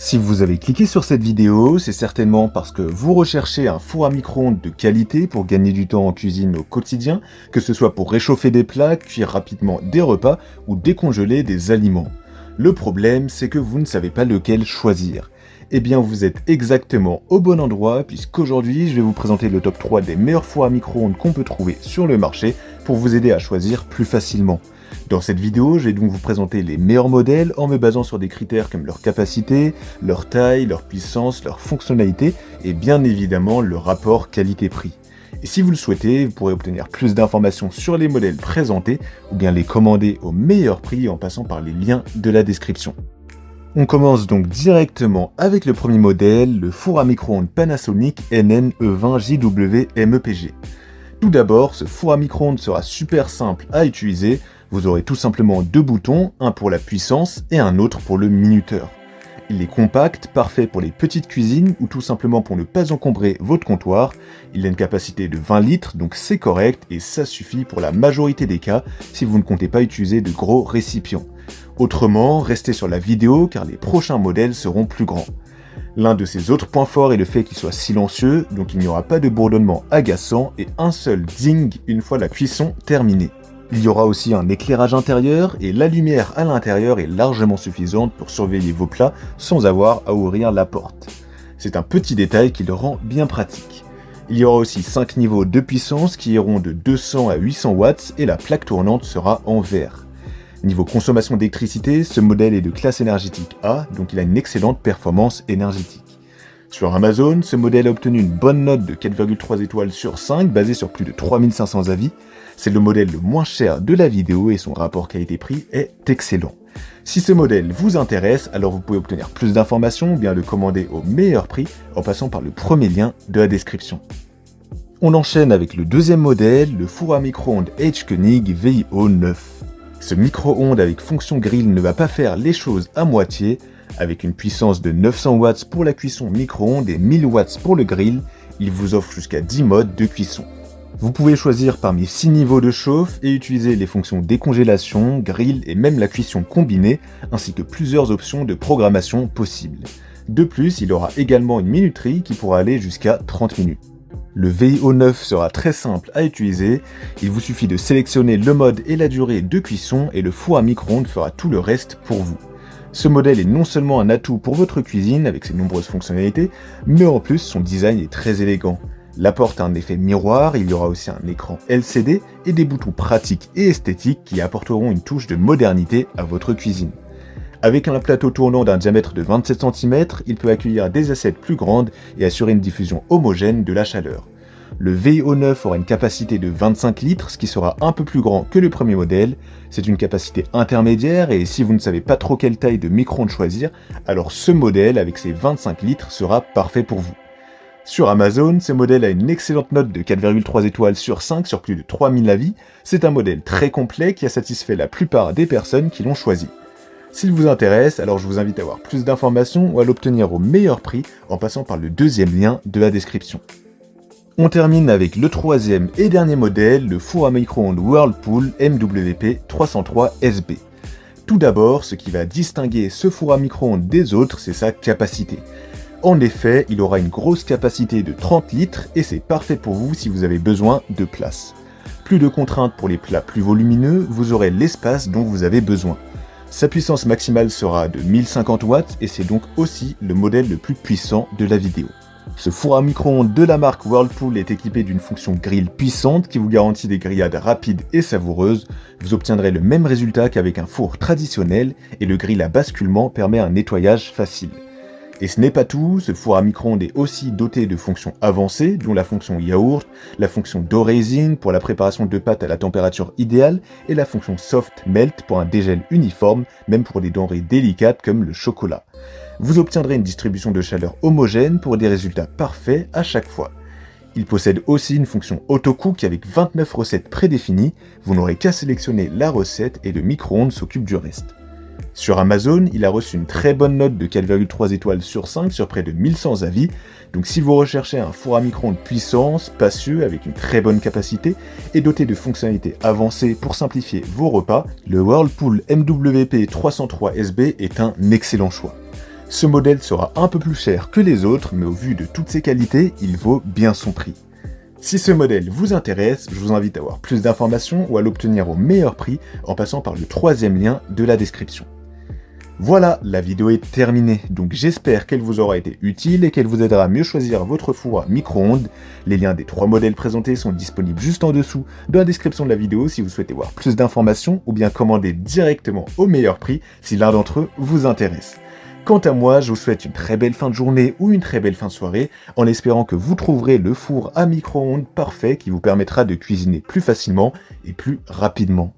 Si vous avez cliqué sur cette vidéo, c'est certainement parce que vous recherchez un four à micro-ondes de qualité pour gagner du temps en cuisine au quotidien, que ce soit pour réchauffer des plats, cuire rapidement des repas ou décongeler des aliments. Le problème, c'est que vous ne savez pas lequel choisir. Eh bien, vous êtes exactement au bon endroit, puisqu'aujourd'hui, je vais vous présenter le top 3 des meilleurs fours à micro-ondes qu'on peut trouver sur le marché pour vous aider à choisir plus facilement. Dans cette vidéo, je vais donc vous présenter les meilleurs modèles en me basant sur des critères comme leur capacité, leur taille, leur puissance, leur fonctionnalité et bien évidemment le rapport qualité-prix. Et si vous le souhaitez, vous pourrez obtenir plus d'informations sur les modèles présentés ou bien les commander au meilleur prix en passant par les liens de la description. On commence donc directement avec le premier modèle, le four à micro-ondes Panasonic NN-E20JW MEPG. Tout d'abord, ce four à micro-ondes sera super simple à utiliser. Vous aurez tout simplement deux boutons, un pour la puissance et un autre pour le minuteur. Il est compact, parfait pour les petites cuisines ou tout simplement pour ne pas encombrer votre comptoir. Il a une capacité de 20 litres, donc c'est correct et ça suffit pour la majorité des cas si vous ne comptez pas utiliser de gros récipients. Autrement, restez sur la vidéo car les prochains modèles seront plus grands. L'un de ses autres points forts est le fait qu'il soit silencieux, donc il n'y aura pas de bourdonnement agaçant et un seul ding une fois la cuisson terminée. Il y aura aussi un éclairage intérieur et la lumière à l'intérieur est largement suffisante pour surveiller vos plats sans avoir à ouvrir la porte. C'est un petit détail qui le rend bien pratique. Il y aura aussi 5 niveaux de puissance qui iront de 200 à 800 watts et la plaque tournante sera en verre. Niveau consommation d'électricité, ce modèle est de classe énergétique A, donc il a une excellente performance énergétique. Sur Amazon, ce modèle a obtenu une bonne note de 4,3 étoiles sur 5, basée sur plus de 3500 avis. C'est le modèle le moins cher de la vidéo et son rapport qualité-prix est excellent. Si ce modèle vous intéresse, alors vous pouvez obtenir plus d'informations ou bien le commander au meilleur prix en passant par le premier lien de la description. On enchaîne avec le deuxième modèle, le four à micro-ondes H-Konig VIO 9. Ce micro-ondes avec fonction grill ne va pas faire les choses à moitié. Avec une puissance de 900 watts pour la cuisson micro-ondes et 1000 watts pour le grill, il vous offre jusqu'à 10 modes de cuisson. Vous pouvez choisir parmi 6 niveaux de chauffe et utiliser les fonctions décongélation, grill et même la cuisson combinée, ainsi que plusieurs options de programmation possibles. De plus, il aura également une minuterie qui pourra aller jusqu'à 30 minutes. Le VIO 9 sera très simple à utiliser, il vous suffit de sélectionner le mode et la durée de cuisson et le four à micro-ondes fera tout le reste pour vous. Ce modèle est non seulement un atout pour votre cuisine avec ses nombreuses fonctionnalités, mais en plus son design est très élégant. La porte a un effet miroir, il y aura aussi un écran LCD et des boutons pratiques et esthétiques qui apporteront une touche de modernité à votre cuisine. Avec un plateau tournant d'un diamètre de 27 cm, il peut accueillir des assiettes plus grandes et assurer une diffusion homogène de la chaleur. Le VIO 9 aura une capacité de 25 litres, ce qui sera un peu plus grand que le premier modèle. C'est une capacité intermédiaire et si vous ne savez pas trop quelle taille de micro-ondes choisir, alors ce modèle avec ses 25 litres sera parfait pour vous. Sur Amazon, ce modèle a une excellente note de 4,3 étoiles sur 5 sur plus de 3000 avis. C'est un modèle très complet qui a satisfait la plupart des personnes qui l'ont choisi. S'il vous intéresse, alors je vous invite à avoir plus d'informations ou à l'obtenir au meilleur prix en passant par le deuxième lien de la description. On termine avec le troisième et dernier modèle, le four à micro-ondes Whirlpool MWP 303 SB. Tout d'abord, ce qui va distinguer ce four à micro-ondes des autres, c'est sa capacité. En effet, il aura une grosse capacité de 30 litres et c'est parfait pour vous si vous avez besoin de place. Plus de contraintes pour les plats plus volumineux, vous aurez l'espace dont vous avez besoin. Sa puissance maximale sera de 1050 watts et c'est donc aussi le modèle le plus puissant de la vidéo. Ce four à micro-ondes de la marque Whirlpool est équipé d'une fonction grill puissante qui vous garantit des grillades rapides et savoureuses. Vous obtiendrez le même résultat qu'avec un four traditionnel et le grill à basculement permet un nettoyage facile. Et ce n'est pas tout, ce four à micro-ondes est aussi doté de fonctions avancées, dont la fonction yaourt, la fonction dough raising pour la préparation de pâtes à la température idéale et la fonction soft melt pour un dégel uniforme, même pour des denrées délicates comme le chocolat. Vous obtiendrez une distribution de chaleur homogène pour des résultats parfaits à chaque fois. Il possède aussi une fonction autocook avec 29 recettes prédéfinies, vous n'aurez qu'à sélectionner la recette et le micro-ondes s'occupe du reste. Sur Amazon, il a reçu une très bonne note de 4,3 étoiles sur 5 sur près de 1100 avis, donc si vous recherchez un four à micro-ondes puissant, spacieux, avec une très bonne capacité et doté de fonctionnalités avancées pour simplifier vos repas, le Whirlpool MWP 303 SB est un excellent choix. Ce modèle sera un peu plus cher que les autres, mais au vu de toutes ses qualités, il vaut bien son prix. Si ce modèle vous intéresse, je vous invite à avoir plus d'informations ou à l'obtenir au meilleur prix en passant par le 3e lien de la description. Voilà, la vidéo est terminée, donc j'espère qu'elle vous aura été utile et qu'elle vous aidera à mieux choisir votre four à micro-ondes. Les liens des 3 modèles présentés sont disponibles juste en dessous dans la description de la vidéo si vous souhaitez voir plus d'informations ou bien commander directement au meilleur prix si l'un d'entre eux vous intéresse. Quant à moi, je vous souhaite une très belle fin de journée ou une très belle fin de soirée, en espérant que vous trouverez le four à micro-ondes parfait qui vous permettra de cuisiner plus facilement et plus rapidement.